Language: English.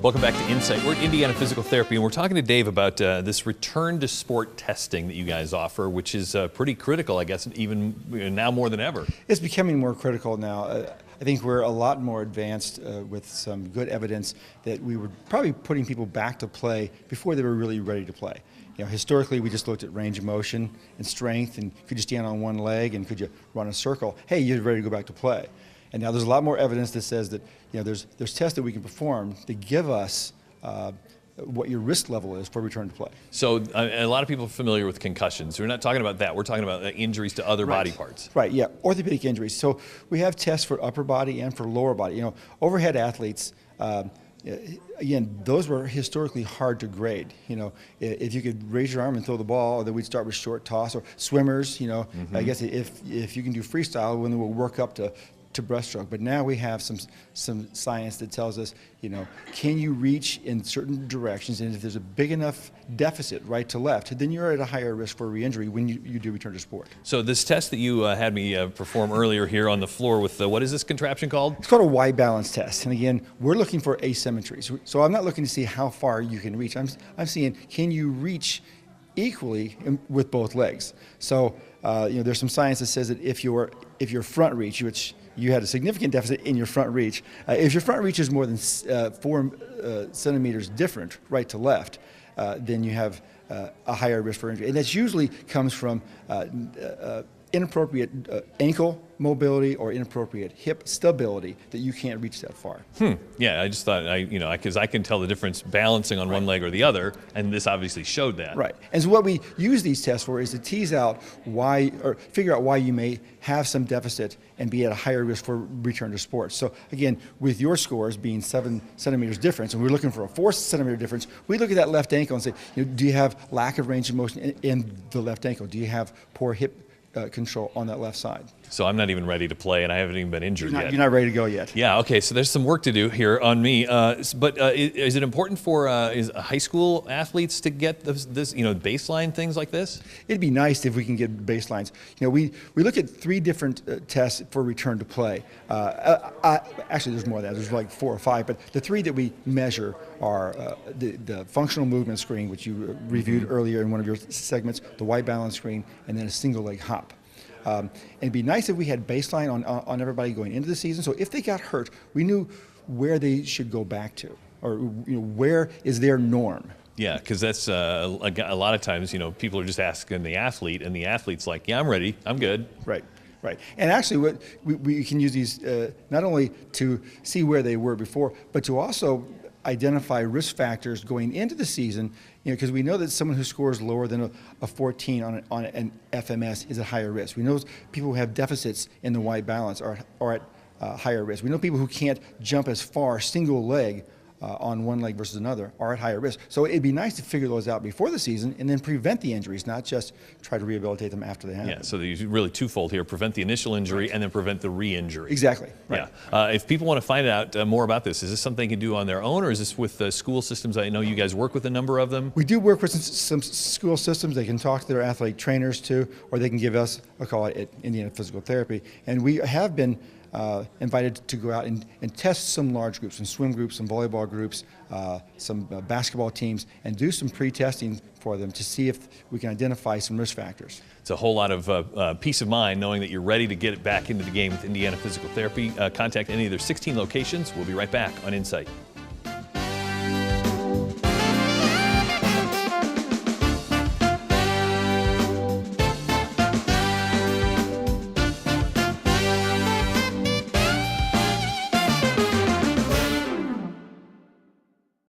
Welcome back to Insight. We're at Indiana Physical Therapy, and we're talking to Dave about this return to sport testing that you guys offer, which is pretty critical, I guess, even now more than ever. It's becoming more critical now. I think we're a lot more advanced with some good evidence that we were probably putting people back to play before they were really ready to play. You know, historically, we just looked at range of motion and strength, and could you stand on one leg, and could you run a circle? Hey, you're ready to go back to play. And now there's a lot more evidence that says that, you know, there's tests that we can perform to give us what your risk level is for return to play. So a lot of people are familiar with concussions. We're not talking about that. We're talking about injuries to other body parts. Right, yeah, orthopedic injuries. So we have tests for upper body and for lower body. You know, overhead athletes, again, those were historically hard to grade. You know, if you could raise your arm and throw the ball, then we'd start with short toss. Or swimmers, you know, I guess if you can do freestyle, then we'll work up to breaststroke. But now we have some science that tells us, you know, can you reach in certain directions, and if there's a big enough deficit right to left, then you're at a higher risk for re-injury when you do return to sport. So this test that you had me perform earlier here on the floor with, what is this contraption called? It's called a Y balance test. And again, we're looking for asymmetries. So I'm not looking to see how far you can reach. I'm seeing, can you reach equally with both legs? So you know, there's some science that says that if your front reach, which you had a significant deficit in your front reach, if your front reach is more than 4 centimeters different right to left, then you have a higher risk for injury. And that usually comes from inappropriate ankle mobility or inappropriate hip stability that you can't reach that far. Yeah, I just thought, because I can tell the difference balancing on one leg or the other, and this obviously showed that. Right. And so what we use these tests for is to tease out why, or figure out why you may have some deficit and be at a higher risk for return to sports. So again, with your scores being 7 centimeters difference, and we're looking for a 4 centimeter difference, we look at that left ankle and say, you know, do you have lack of range of motion in the left ankle? Do you have poor hip control on that left side? So I'm not even ready to play, and I haven't even been injured yet. You're not ready to go yet. Yeah, okay, so there's some work to do here on me. But is it important for high school athletes to get this, you know, baseline things like this? It'd be nice if we can get baselines. You know, we look at 3 different tests for return to play. Actually, there's more than that. There's like 4 or 5, but the 3 that we measure are the functional movement screen, which you reviewed earlier in one of your segments, the Y balance screen, and then a single leg hop. And it'd be nice if we had baseline on everybody going into the season. So if they got hurt, we knew where they should go back to, or you know, where is their norm. Yeah, because that's a lot of times, you know, people are just asking the athlete, and the athlete's like, yeah, I'm ready, I'm good. Right. Right. And actually, what we can use these not only to see where they were before, but to also identify risk factors going into the season, you know, because we know that someone who scores lower than a 14 on an FMS is at higher risk. We know people who have deficits in the Y balance are at higher risk. We know people who can't jump as far single leg on one leg versus another are at higher risk. So it'd be nice to figure those out before the season and then prevent the injuries, not just try to rehabilitate them after they happen. Yeah, so there's really twofold here: prevent the initial injury and then prevent the re-injury. Exactly. Right. Yeah. If people want to find out more about this, is this something they can do on their own, or is this with school systems? I know you guys work with a number of them. We do work with some school systems. They can talk to their athletic trainers too, or they can give us a call at Indiana Physical Therapy. And we have been invited to go out and test some large groups, some swim groups, some volleyball groups, some basketball teams, and do some pre-testing for them to see if we can identify some risk factors. It's a whole lot of peace of mind knowing that you're ready to get it back into the game with Indiana Physical Therapy. Contact any of their 16 locations. We'll be right back on Insight.